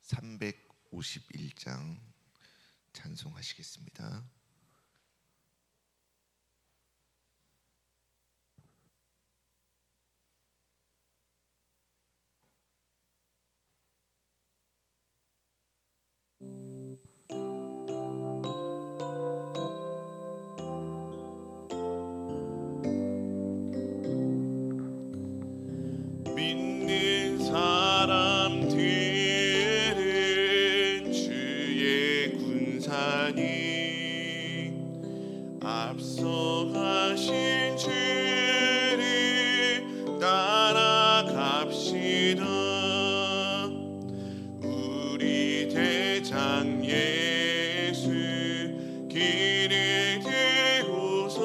351장 찬송하시겠습니다. 믿는 사람들은 주의 군사니 앞서가신 주를 따라갑시다. 우리 대장 예수 길을 들고서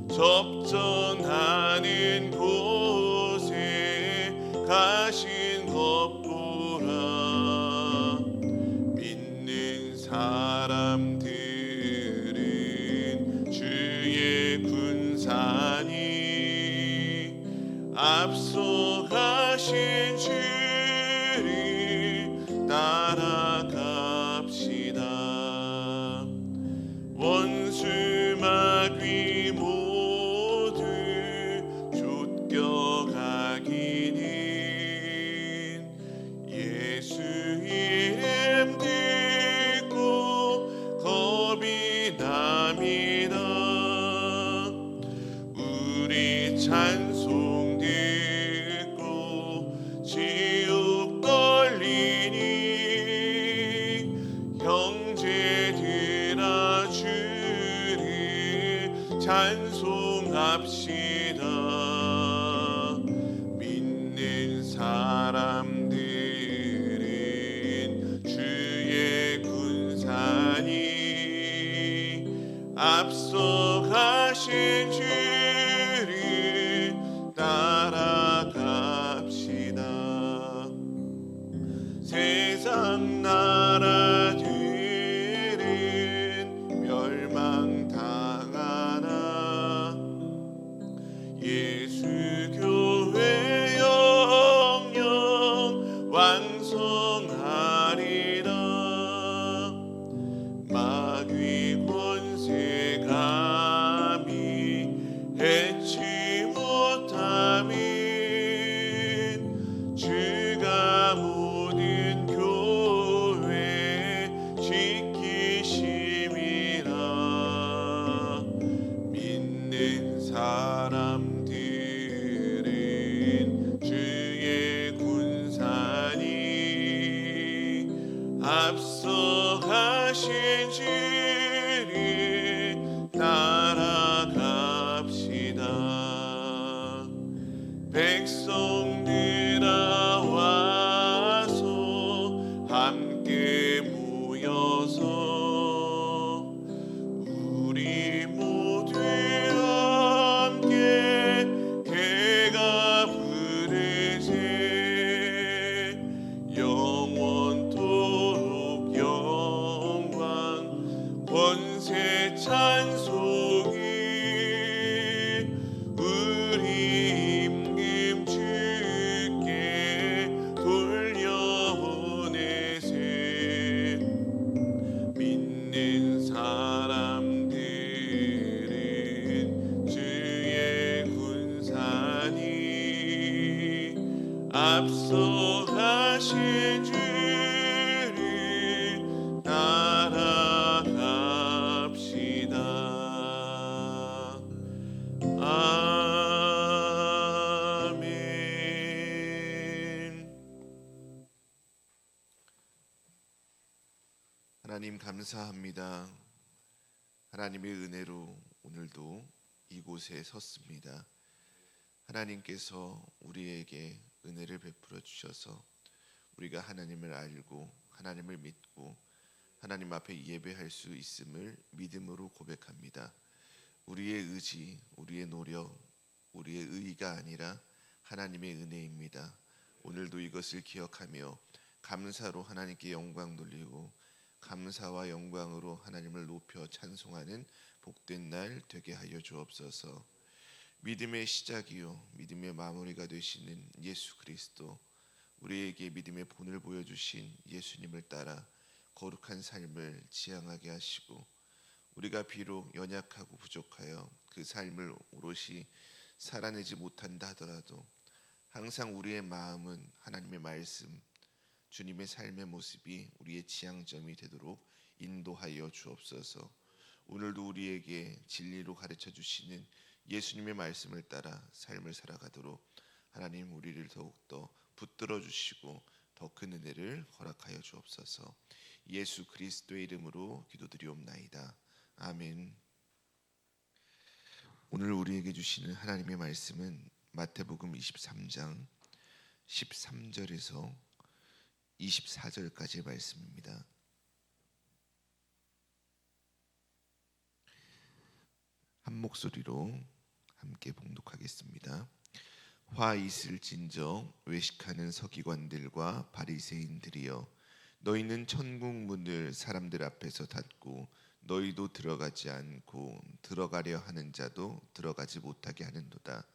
접전하는 곳에 가신 것 보라. 믿는 사람들은 주의 군사니 앞서 가신 주를 따라갑시다. 원수 마귀 모두 쫓겨가기는 예수 이름 듣고 겁이 납니다. 우리 찬송 듣고 지옥 걸리니 형제들아 주를 찬송합시다. 믿는 사람들은 주의 군사니 앞서 가신 주를 따라갑시다. 세상 나라들은 멸망당하나 예수 교회 영영 왕성하리라. 마귀 권세 감히 해치 못함은 주가 모든 교회 지키심이라. 믿는 사람들은 주의 군사니 앞서 가신 주를 따라갑시다. 백성들아 와서 함께 모여서 우리 모두 함께 개가 부르세. 영원토록 영광 권세 찬송이 우리 임금 주께 돌려보내세. 믿는 사람들은 주의 군사니 앞서 가신 주를 따라갑시다. 아멘. 하나님 감사합니다. 하나님의 은혜로 오늘도 이곳에 섰습니다. 하나님께서 우리에게 은혜를 베풀어 주셔서 우리가 하나님을 알고 하나님을 믿고 하나님 앞에 예배할 수 있음을 믿음으로 고백합니다. 우리의 의지, 우리의 노력, 우리의 의의가 아니라 하나님의 은혜입니다. 오늘도 이것을 기억하며 감사로 하나님께 영광 돌리고 감사와 영광으로 하나님을 높여 찬송하는 복된 날 되게 하여 주옵소서. 믿음의 시작이요 믿음의 마무리가 되시는 예수 그리스도, 우리에게 믿음의 본을 보여주신 예수님을 따라 거룩한 삶을 지향하게 하시고, 우리가 비록 연약하고 부족하여 그 삶을 오롯이 살아내지 못한다 하더라도 항상 우리의 마음은 하나님의 말씀, 주님의 삶의 모습이 우리의 지향점이 되도록 인도하여 주옵소서. 오늘도 우리에게 진리로 가르쳐 주시는 예수님의 말씀을 따라 삶을 살아가도록 하나님 우리를 더욱더 붙들어 주시고 더 큰 은혜를 허락하여 주옵소서. 예수 그리스도의 이름으로 기도드리옵나이다. 아멘. 오늘 우리에게 주시는 하나님의 말씀은 마태복음 23장 13절에서 24절까지의 말씀입니다. 한 목소리로 함께 봉독하겠습니다. 화 있을진저 외식하는 서기관들과 바리새인들이여, 너희는 천국 문을 사람들 앞에서 닫고 너희도 들어가지 않고 들어가려 하는 자도 들어가지 못하게 하는도다.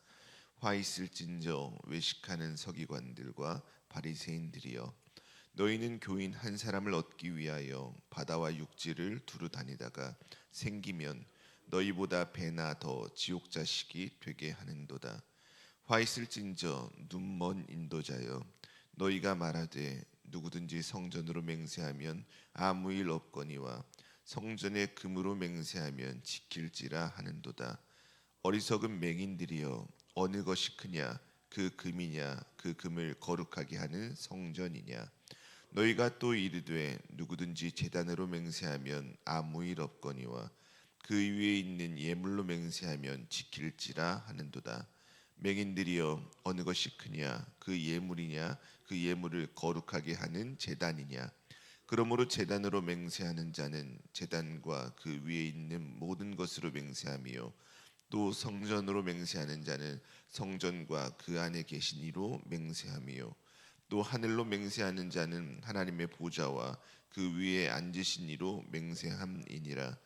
화 있을진저 외식하는 서기관들과 바리새인들이여, 너희는 교인 한 사람을 얻기 위하여 바다와 육지를 두루 다니다가 생기면 너희보다 배나 더 지옥 자식이 되게 하는도다. 화 있을진저 눈먼 인도자여, 너희가 말하되 누구든지 성전으로 맹세하면 아무 일 없거니와 성전에 금으로 맹세하면 지킬지라 하는도다. 어리석은 맹인들이여, 어느 것이 크냐, 그 금이냐, 그 금을 거룩하게 하는 성전이냐. 너희가 또 이르되 누구든지 제단으로 맹세하면 아무 일 없거니와 그 위에 있는 예물로 맹세하면 지킬지라 하는도다. 맹인들이여, 어느 것이 크냐, 그 예물이냐, 그 예물을 거룩하게 하는 제단이냐. 그러므로 제단으로 맹세하는 자는 제단과 그 위에 있는 모든 것으로 맹세하며, 또 성전으로 맹세하는 자는 성전과 그 안에 계신 이로 맹세하며, 또 하늘로 맹세하는 자는 하나님의 보좌와 그 위에 앉으신 이로 맹세함이니라.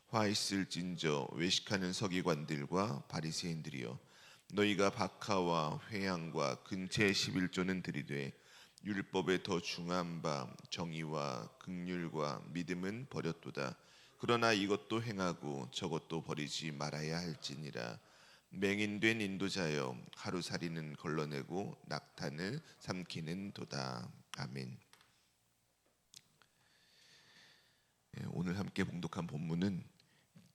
화 있을진저 외식하는 서기관들과 바리새인들이여, 너희가 박하와 회양과 근처의 11조는 들이되 율법에 더 중한 바 정의와 긍휼과 믿음은 버렸도다. 그러나 이것도 행하고 저것도 버리지 말아야 할지니라. 맹인된 인도자여, 하루살이는 걸러내고 낙타는 삼키는 도다. 아멘. 오늘 함께 봉독한 본문은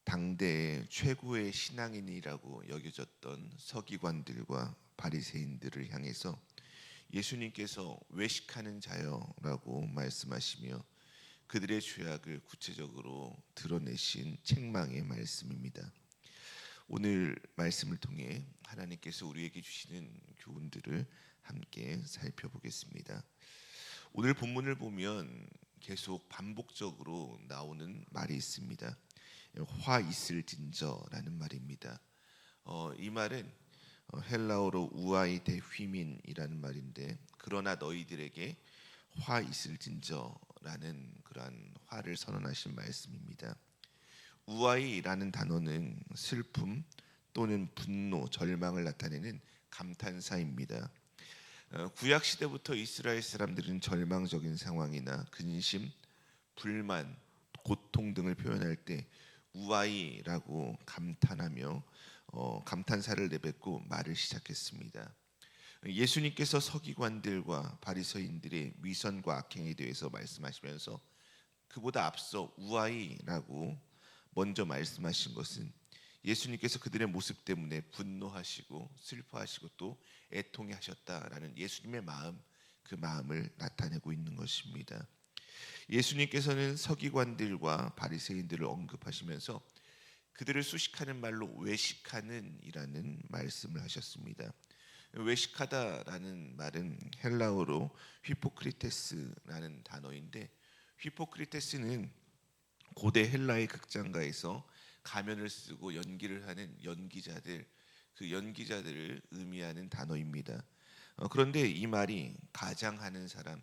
당대의 최고의 신앙인이라고 여겨졌던 서기관들과 바리새인들을 향해서 예수님께서 외식하는 자여라고 말씀하시며 그들의 죄악을 구체적으로 드러내신 책망의 말씀입니다. 오늘 말씀을 통해 하나님께서 우리에게 주시는 교훈들을 함께 살펴보겠습니다. 오늘 본문을 보면 계속 반복적으로 나오는 말이 있습니다. 화 있을진저라는 말입니다. 이 말은 헬라어로 우아이 데 휘민이라는 말인데, 그러나 너희들에게 화 있을진저라는 그러한 화를 선언하신 말씀입니다. 우아이라는 단어는 슬픔 또는 분노, 절망을 나타내는 감탄사입니다. 구약 시대부터 이스라엘 사람들은 절망적인 상황이나 근심, 불만, 고통 등을 표현할 때 우아이라고 감탄하며 감탄사를 내뱉고 말을 시작했습니다. 예수님께서 서기관들과 바리새인들의 위선과 악행에 대해서 말씀하시면서 그보다 앞서 우아이라고 먼저 말씀하신 것은 예수님께서 그들의 모습 때문에 분노하시고 슬퍼하시고 또 애통하셨다라는 예수님의 마음, 그 마음을 나타내고 있는 것입니다. 예수님께서는 서기관들과 바리새인들을 언급하시면서 그들을 수식하는 말로 외식하는 이라는 말씀을 하셨습니다. 외식하다라는 말은 헬라어로 휘포크리테스라는 단어인데, 휘포크리테스는 고대 헬라의 극장가에서 가면을 쓰고 연기를 하는 연기자들, 그 연기자들을 의미하는 단어입니다. 그런데 이 말이 가장하는 사람,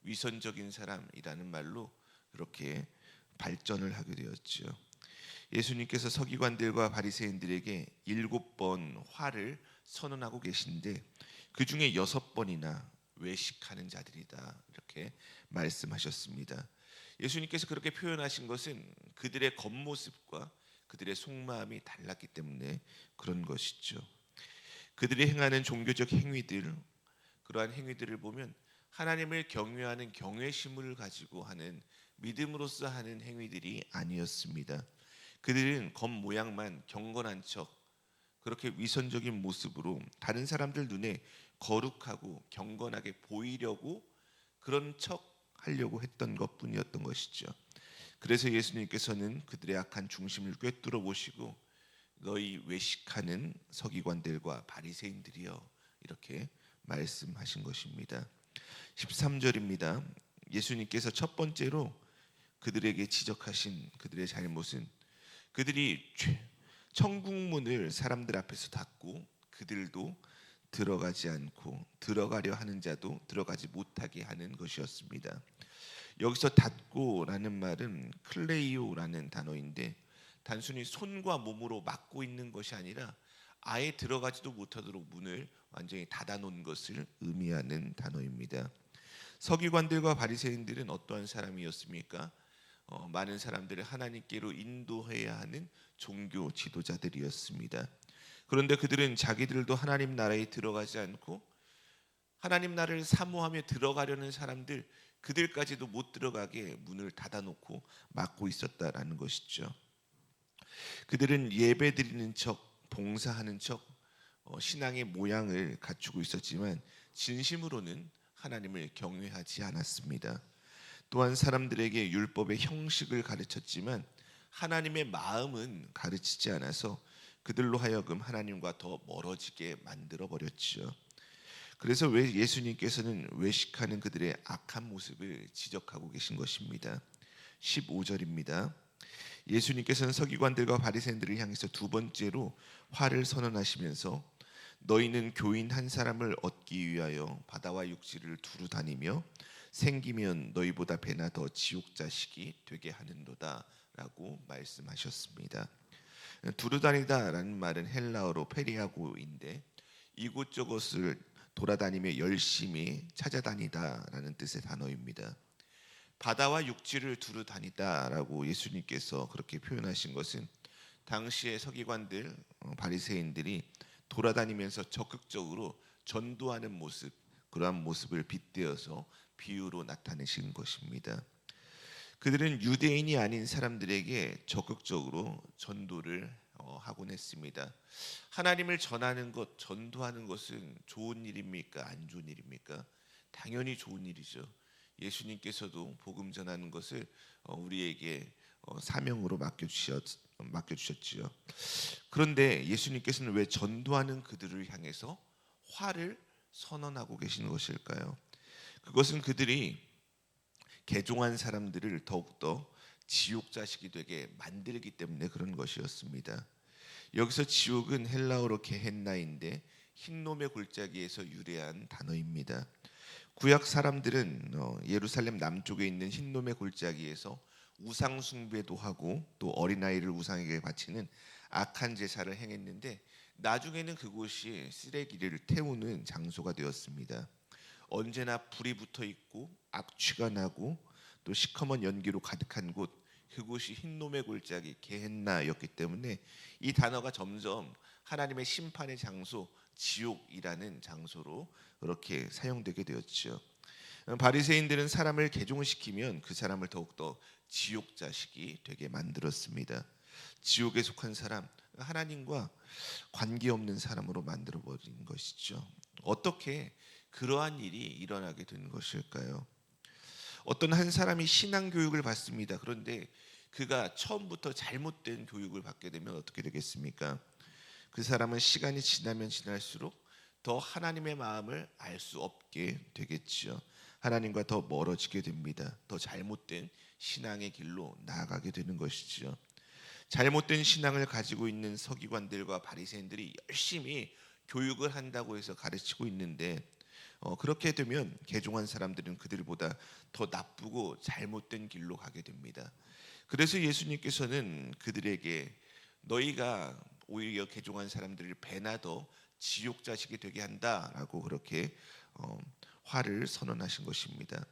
위선적인 사람이라는 말로 그렇게 발전을 하게 되었죠. 예수님께서 서기관들과 바리새인들에게 7번 화를 선언하고 계신데 그 중에 6번이나 외식하는 자들이다 이렇게 말씀하셨습니다. 예수님께서 그렇게 표현하신 것은 그들의 겉모습과 그들의 속마음이 달랐기 때문에 그런 것이죠. 그들이 행하는 종교적 행위들, 그러한 행위들을 보면 하나님을 경외하는 경외심을 가지고 하는 믿음으로써 하는 행위들이 아니었습니다. 그들은 겉모양만 경건한 척 그렇게 위선적인 모습으로 다른 사람들 눈에 거룩하고 경건하게 보이려고 그런 척 하려고 했던 것뿐이었던 것이죠. 그래서 예수님께서는 그들의 악한 중심을 꿰뚫어 보시고 너희 외식하는 서기관들과 바리새인들이여 이렇게 말씀하신 것입니다. 13절입니다. 예수님께서 첫 번째로 그들에게 지적하신 그들의 잘못은 그들이 천국문을 사람들 앞에서 닫고 그들도 들어가지 않고 들어가려 하는 자도 들어가지 못하게 하는 것이었습니다. 여기서 닫고라는 말은 클레이오라는 단어인데 단순히 손과 몸으로 막고 있는 것이 아니라 아예 들어가지도 못하도록 문을 완전히 닫아놓은 것을 의미하는 단어입니다. 서기관들과 바리새인들은 어떠한 사람이었습니까? 많은 사람들을 하나님께로 인도해야 하는 종교 지도자들이었습니다. 그런데 그들은 자기들도 하나님 나라에 들어가지 않고 하나님 나라를 사모하며 들어가려는 사람들 그들까지도 못 들어가게 문을 닫아놓고 막고 있었다라는 것이죠. 그들은 예배드리는 척, 봉사하는 척, 신앙의 모양을 갖추고 있었지만 진심으로는 하나님을 경외하지 않았습니다. 또한 사람들에게 율법의 형식을 가르쳤지만 하나님의 마음은 가르치지 않아서 그들로 하여금 하나님과 더 멀어지게 만들어 버렸지요. 그래서 왜 예수님께서는 외식하는 그들의 악한 모습을 지적하고 계신 것입니다. 15절입니다. 예수님께서는 서기관들과 바리새인들을 향해서 두 번째로 화를 선언하시면서 너희는 교인 한 사람을 얻기 위하여 바다와 육지를 두루 다니며 생기면 너희보다 배나 더 지옥 자식이 되게 하는도다 라고 말씀하셨습니다. 두루 다니다라는 말은 헬라어로 페리아고인데 이곳저곳을 돌아다니며 열심히 찾아다니다라는 뜻의 단어입니다. 바다와 육지를 두루 다니다라고 예수님께서 그렇게 표현하신 것은 당시의 서기관들 바리새인들이 돌아다니면서 적극적으로 전도하는 모습 그러한 모습을 빗대어서 비유로 나타내신 것입니다. 그들은 유대인이 아닌 사람들에게 적극적으로 전도를 하곤 했습니다. 하나님을 전하는 것, 전도하는 것은 좋은 일입니까? 안 좋은 일입니까? 당연히 좋은 일이죠. 예수님께서도 복음 전하는 것을 우리에게 사명으로 맡겨주셨지요. 그런데 예수님께서는 왜 전도하는 그들을 향해서 화를 선언하고 계시는 것일까요? 그것은 그들이 개종한 사람들을 더욱더 지옥 자식이 되게 만들기 때문에 그런 것이었습니다. 여기서 지옥은 헬라어로 게헨나인데 흰놈의 골짜기에서 유래한 단어입니다. 구약 사람들은 예루살렘 남쪽에 있는 흰놈의 골짜기에서 우상 숭배도 하고 또 어린아이를 우상에게 바치는 악한 제사를 행했는데 나중에는 그곳이 쓰레기를 태우는 장소가 되었습니다. 언제나 불이 붙어 있고 악취가 나고 또 시커먼 연기로 가득한 곳 그곳이 흰놈의 골짜기 게헨나였기 때문에 이 단어가 점점 하나님의 심판의 장소 지옥이라는 장소로 그렇게 사용되게 되었죠. 바리새인들은 사람을 개종시키면 그 사람을 더욱더 지옥 자식이 되게 만들었습니다. 지옥에 속한 사람, 하나님과 관계없는 사람으로 만들어 버린 것이죠. 어떻게 그러한 일이 일어나게 된 것일까요? 어떤 한 사람이 신앙 교육을 받습니다. 그런데 그가 처음부터 잘못된 교육을 받게 되면 어떻게 되겠습니까? 그 사람은 시간이 지나면 지날수록 더 하나님의 마음을 알 수 없게 되겠지요. 하나님과 더 멀어지게 됩니다. 더 잘못된 신앙의 길로 나아가게 되는 것이지요. 잘못된 신앙을 가지고 있는 서기관들과 바리새인들이 열심히 교육을 한다고 해서 가르치고 있는데 그렇게 되면 개종한 사람들은 그들보다 더 나쁘고 잘못된 길로 가게 됩니다. 그래서 예수님께서는 그들에게 너희가 오히려 개종한 사람들을 배나 더 지옥 자식이 되게 한다라고 그렇게 화를 선언하신 것입니다.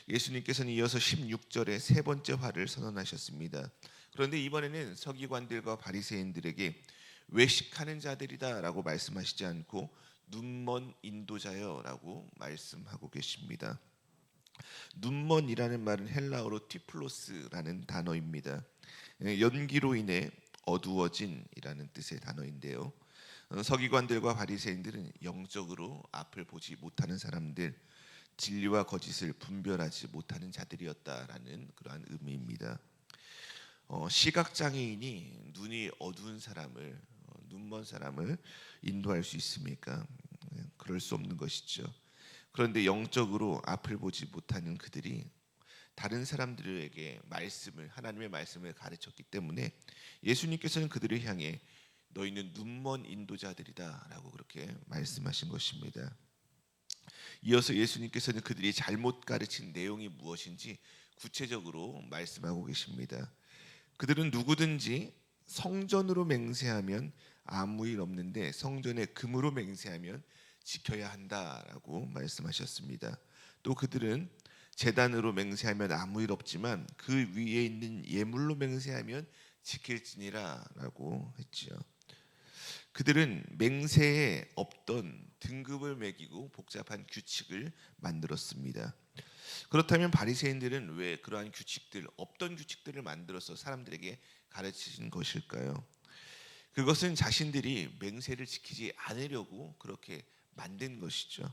예수님께서는 이어서 16절에 세 번째 화를 선언하셨습니다. 그런데 이번에는 서기관들과 바리새인들에게 외식하는 자들이다라고 말씀하시지 않고 눈먼 인도자여라고 말씀하고 계십니다. 눈먼이라는 말은 헬라어로 티플로스라는 단어입니다. 연기로 인해 어두워진이라는 뜻의 단어인데요. 서기관들과 바리새인들은 영적으로 앞을 보지 못하는 사람들, 진리와 거짓을 분별하지 못하는 자들이었다라는 그러한 의미입니다. 시각 장애인이 눈이 어두운 사람을, 눈먼 사람을 인도할 수 있습니까? 그럴 수 없는 것이죠. 그런데 영적으로 앞을 보지 못하는 그들이 다른 사람들에게 하나님의 말씀을 가르쳤기 때문에 예수님께서는 그들을 향해 너희는 눈먼 인도자들이다라고 그렇게 말씀하신 것입니다. 이어서 예수님께서는 그들이 잘못 가르친 내용이 무엇인지 구체적으로 말씀하고 계십니다. 그들은 누구든지 성전으로 맹세하면 아무 일 없는데 성전에 금으로 맹세하면 지켜야 한다라고 말씀하셨습니다. 또 그들은 제단으로 맹세하면 아무 일 없지만 그 위에 있는 예물로 맹세하면 지킬지니라라고 했지요. 그들은 맹세에 없던 등급을 매기고 복잡한 규칙을 만들었습니다. 그렇다면 바리새인들은 왜 그러한 규칙들, 없던 규칙들을 만들어서 사람들에게 가르치신 것일까요? 그것은 자신들이 맹세를 지키지 않으려고 그렇게 만든 것이죠.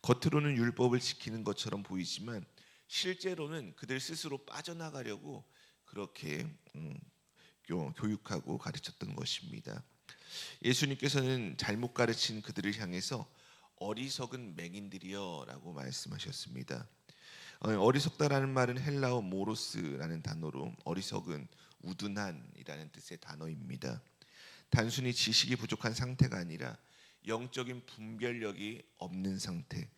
겉으로는 율법을 지키는 것처럼 보이지만 실제로는 그들 스스로 빠져나가려고 그렇게 교육하고 가르쳤던 것입니다. 예수님께서는 잘못 가르친 그들을 향해서 어리석은 맹인들이여라고 말씀하셨습니다. 어리석다라는 말은 헬라어 모로스라는 단어로 어리석은, 우둔한이라는 뜻의 단어입니다. 단순히 지식이 부족한 상태가 아니라 영적인 분별력이 없는 상태.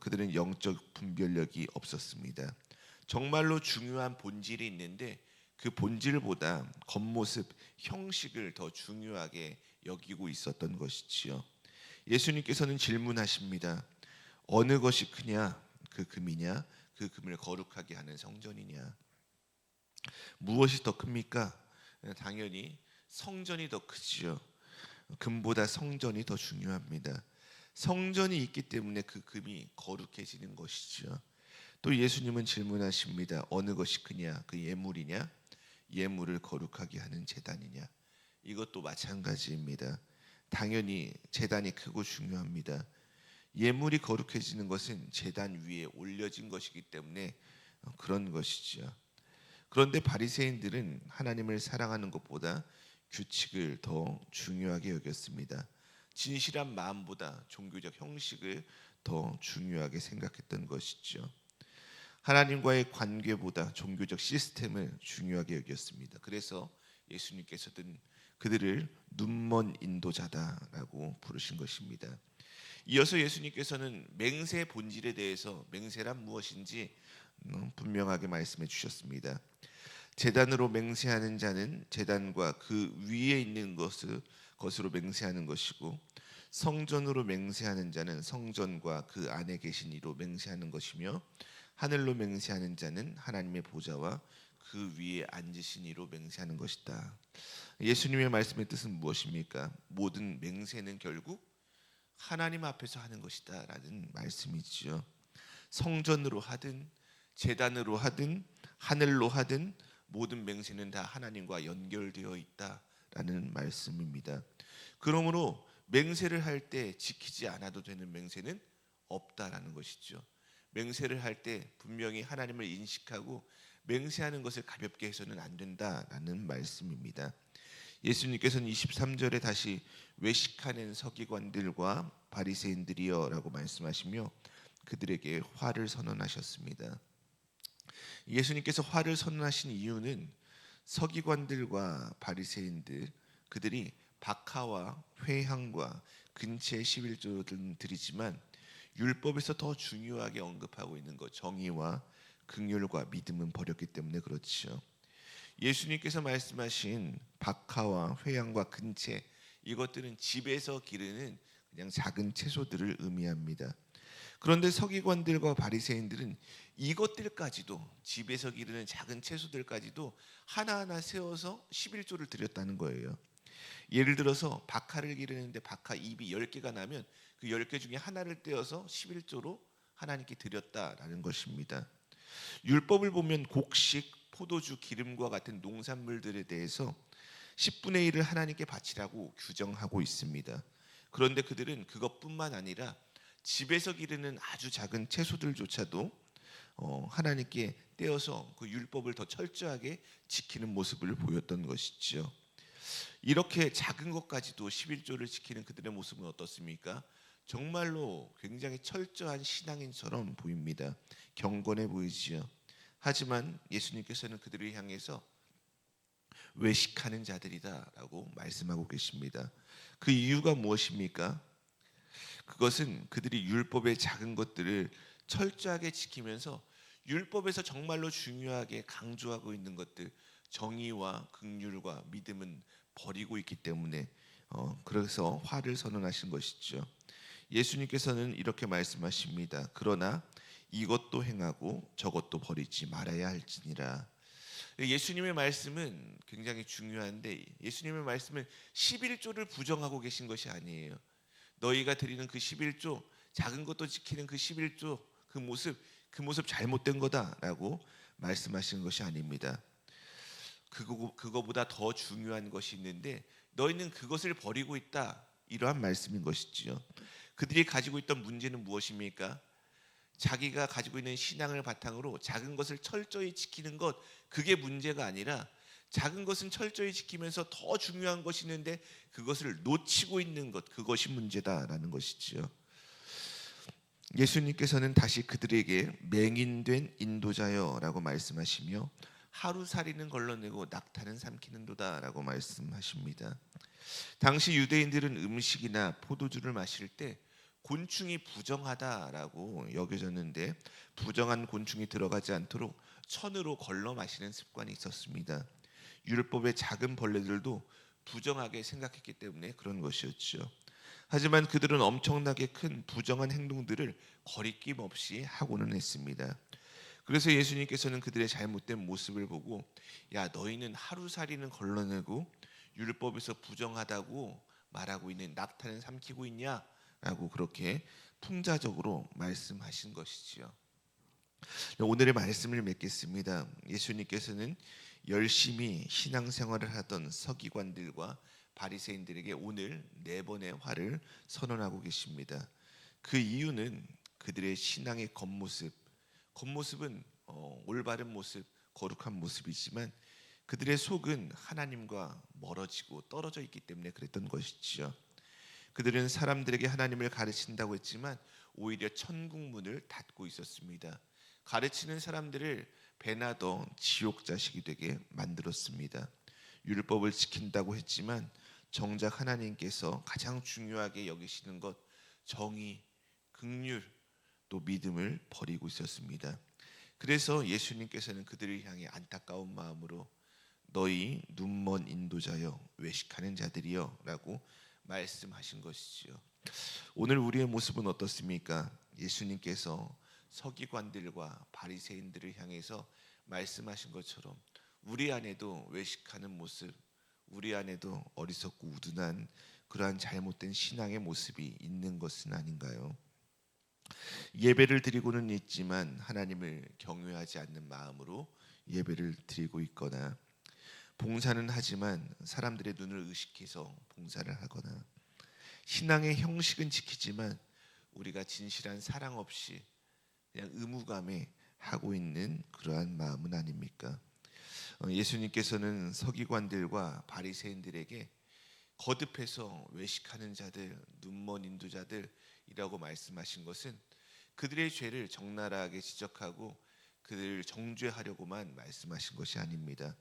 그들은 영적 분별력이 없었습니다. 정말로 중요한 본질이 있는데 그 본질보다 겉모습, 형식을 더 중요하게 여기고 있었던 것이지요. 예수님께서는 질문하십니다. 어느 것이 크냐? 그 금이냐? 그 금을 거룩하게 하는 성전이냐? 무엇이 더 큽니까? 당연히 성전이 더 크지요. 금보다 성전이 더 중요합니다. 성전이 있기 때문에 그 금이 거룩해지는 것이죠. 또 예수님은 질문하십니다. 어느 것이 크냐? 그 예물이냐? 예물을 거룩하게 하는 제단이냐? 이것도 마찬가지입니다. 당연히 제단이 크고 중요합니다. 예물이 거룩해지는 것은 제단 위에 올려진 것이기 때문에 그런 것이죠. 그런데 바리새인들은 하나님을 사랑하는 것보다 규칙을 더 중요하게 여겼습니다. 진실한 마음보다 종교적 형식을 더 중요하게 생각했던 것이죠. 하나님과의 관계보다 종교적 시스템을 중요하게 여겼습니다. 그래서 예수님께서는 그들을 눈먼 인도자다라고 부르신 것입니다. 이어서 예수님께서는 맹세의 본질에 대해서 맹세란 무엇인지 분명하게 말씀해 주셨습니다. 제단으로 맹세하는 자는 제단과 그 위에 있는 것으로 맹세하는 것이고 성전으로 맹세하는 자는 성전과 그 안에 계신 이로 맹세하는 것이며 하늘로 맹세하는 자는 하나님의 보좌와 그 위에 앉으신 이로 맹세하는 것이다. 예수님의 말씀의 뜻은 무엇입니까? 모든 맹세는 결국 하나님 앞에서 하는 것이다 라는 말씀이지요. 성전으로 하든 제단으로 하든 하늘로 하든 모든 맹세는 다 하나님과 연결되어 있다라는 말씀입니다. 그러므로 맹세를 할 때 지키지 않아도 되는 맹세는 없다라는 것이죠. 맹세를 할 때 분명히 하나님을 인식하고 맹세하는 것을 가볍게 해서는 안 된다라는 말씀입니다. 예수님께서는 23절에 다시 외식하는 서기관들과 바리새인들이여라고 말씀하시며 그들에게 화를 선언하셨습니다. 예수님께서 화를 선언하신 이유는 서기관들과 바리새인들 그들이 박하와 회향과 근처의 11조를 드리지만 율법에서 더 중요하게 언급하고 있는 것 정의와 긍휼과 믿음은 버렸기 때문에 그렇지요. 예수님께서 말씀하신 박하와 회향과 근채 이것들은 집에서 기르는 그냥 작은 채소들을 의미합니다. 그런데 서기관들과 바리새인들은 이것들까지도, 집에서 기르는 작은 채소들까지도 하나하나 세워서 11조를 드렸다는 거예요. 예를 들어서 박하를 기르는데 박하 잎이 10개가 나면 그 10개 중에 하나를 떼어서 11조로 하나님께 드렸다라는 것입니다. 율법을 보면 곡식, 포도주, 기름과 같은 농산물들에 대해서 10분의 1을 하나님께 바치라고 규정하고 있습니다. 그런데 그들은 그것뿐만 아니라 집에서 기르는 아주 작은 채소들조차도 하나님께 떼어서 그 율법을 더 철저하게 지키는 모습을 보였던 것이죠. 이렇게 작은 것까지도 11조를 지키는 그들의 모습은 어떻습니까? 정말로 굉장히 철저한 신앙인처럼 보입니다. 경건해 보이지요. 하지만 예수님께서는 그들을 향해서 외식하는 자들이다라고 말씀하고 계십니다. 그 이유가 무엇입니까? 그것은 그들이 율법의 작은 것들을 철저하게 지키면서 율법에서 정말로 중요하게 강조하고 있는 것들, 정의와 긍휼과 믿음은 버리고 있기 때문에 그래서 화를 선언하신 것이죠. 예수님께서는 이렇게 말씀하십니다. 그러나 이것도 행하고 저것도 버리지 말아야 할지니라. 예수님의 말씀은 굉장히 중요한데, 예수님의 말씀은 11조를 부정하고 계신 것이 아니에요. 너희가 드리는 그 11조, 작은 것도 지키는 그 11조, 그 모습 잘못된 거다라고 말씀하시는 것이 아닙니다. 그거보다 더 중요한 것이 있는데 너희는 그것을 버리고 있다, 이러한 말씀인 것이지요. 그들이 가지고 있던 문제는 무엇입니까? 자기가 가지고 있는 신앙을 바탕으로 작은 것을 철저히 지키는 것, 그게 문제가 아니라 작은 것은 철저히 지키면서 더 중요한 것이 있는데 그것을 놓치고 있는 것, 그것이 문제다라는 것이지요. 예수님께서는 다시 그들에게 맹인된 인도자여라고 말씀하시며 하루살이는 걸러내고 낙타는 삼키는도다라고 말씀하십니다. 당시 유대인들은 음식이나 포도주를 마실 때 곤충이 부정하다라고 여겨졌는데, 부정한 곤충이 들어가지 않도록 천으로 걸러 마시는 습관이 있었습니다. 율법의 작은 벌레들도 부정하게 생각했기 때문에 그런 것이었죠. 하지만 그들은 엄청나게 큰 부정한 행동들을 거리낌 없이 하고는 했습니다. 그래서 예수님께서는 그들의 잘못된 모습을 보고, 야, 너희는 하루살이는 걸러내고 율법에서 부정하다고 말하고 있는 낙타는 삼키고 있냐? 라고 그렇게 풍자적으로 말씀하신 것이지요. 오늘의 말씀을 맺겠습니다. 예수님께서는 열심히 신앙생활을 하던 서기관들과 바리새인들에게 오늘 4번의 화를 선언하고 계십니다. 그 이유는 그들의 신앙의 겉모습은 올바른 모습, 거룩한 모습이지만 그들의 속은 하나님과 멀어지고 떨어져 있기 때문에 그랬던 것이지요. 그들은 사람들에게 하나님을 가르친다고 했지만 오히려 천국 문을 닫고 있었습니다. 가르치는 사람들을 배나더 지옥 자식이 되게 만들었습니다. 율법을 지킨다고 했지만 정작 하나님께서 가장 중요하게 여기시는 것, 정의, 긍휼, 또 믿음을 버리고 있었습니다. 그래서 예수님께서는 그들을 향해 안타까운 마음으로 너희 눈먼 인도자여, 외식하는 자들이여 라고 말씀하신 것이지요. 오늘 우리의 모습은 어떻습니까? 예수님께서 서기관들과 바리새인들을 향해서 말씀하신 것처럼 우리 안에도 외식하는 모습, 우리 안에도 어리석고 우둔한 그러한 잘못된 신앙의 모습이 있는 것은 아닌가요? 예배를 드리고는 있지만 하나님을 경외하지 않는 마음으로 예배를 드리고 있거나, 봉사는 하지만 사람들의 눈을 의식해서 봉사를 하거나, 신앙의 형식은 지키지만 우리가 진실한 사랑 없이 그냥 의무감에 하고 있는 그러한 마음은 아닙니까? 예수님께서는 서기관들과 바리새인들에게 거듭해서 외식하는 자들, 눈먼 인도자들이라고 말씀하신 것은 그들의 죄를 적나라하게 지적하고 그들을 정죄하려고만 말씀하신 것이 아닙니다.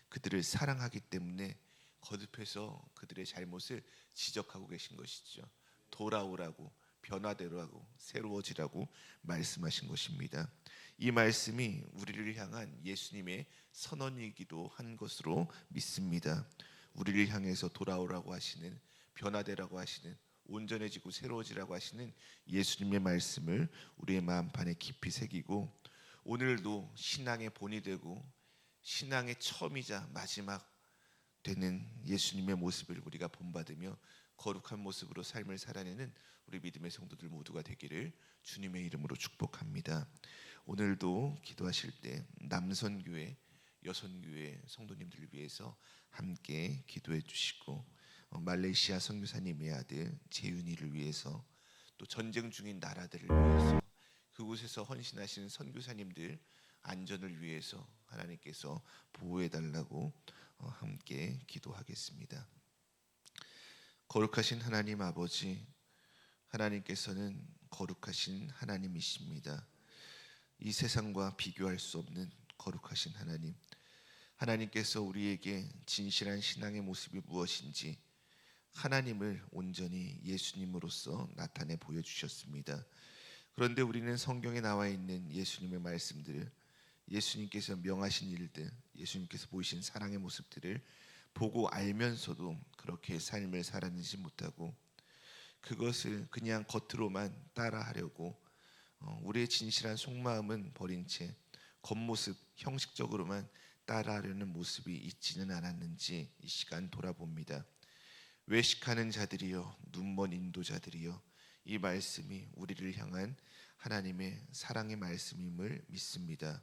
그들을 사랑하기 때문에 거듭해서 그들의 잘못을 지적하고 계신 것이죠. 돌아오라고, 변화되라고, 새로워지라고 말씀하신 것입니다. 이 말씀이 우리를 향한 예수님의 선언이기도 한 것으로 믿습니다. 우리를 향해서 돌아오라고 하시는, 변화되라고 하시는, 온전해지고 새로워지라고 하시는 예수님의 말씀을 우리의 마음판에 깊이 새기고, 오늘도 신앙의 본이 되고 신앙의 처음이자 마지막 되는 예수님의 모습을 우리가 본받으며 거룩한 모습으로 삶을 살아내는 우리 믿음의 성도들 모두가 되기를 주님의 이름으로 축복합니다. 오늘도 기도하실 때 남선교회, 여선교회 성도님들을 위해서 함께 기도해 주시고, 말레이시아 선교사님의 아들 재윤이를 위해서, 또 전쟁 중인 나라들을 위해서, 그곳에서 헌신하시는 선교사님들 안전을 위해서 하나님께서 보호해 달라고 함께 기도하겠습니다. 거룩하신 하나님 아버지, 하나님께서는 거룩하신 하나님이십니다. 이 세상과 비교할 수 없는 거룩하신 하나님, 하나님께서 우리에게 진실한 신앙의 모습이 무엇인지 하나님을 온전히 예수님으로서 나타내 보여주셨습니다. 그런데 우리는 성경에 나와 있는 예수님의 말씀들, 예수님께서 명하신 일들, 예수님께서 보이신 사랑의 모습들을 보고 알면서도 그렇게 삶을 살아내지 못하고, 그것을 그냥 겉으로만 따라하려고 우리의 진실한 속마음은 버린 채 겉모습, 형식적으로만 따라하려는 모습이 있지는 않았는지 이 시간 돌아봅니다. 외식하는 자들이여, 눈먼 인도자들이여, 이 말씀이 우리를 향한 하나님의 사랑의 말씀임을 믿습니다.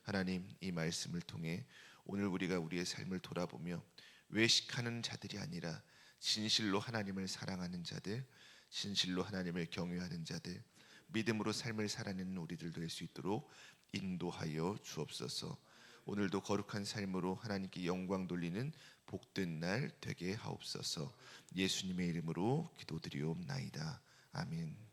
하나님, 이 말씀을 통해 오늘 우리가 우리의 삶을 돌아보며 외식하는 자들이 아니라 진실로 하나님을 사랑하는 자들, 진실로 하나님을 경외하는 자들, 믿음으로 삶을 살아내는 우리들 될 수 있도록 인도하여 주옵소서. 오늘도 거룩한 삶으로 하나님께 영광 돌리는 복된 날 되게 하옵소서. 예수님의 이름으로 기도드리옵나이다. 아멘.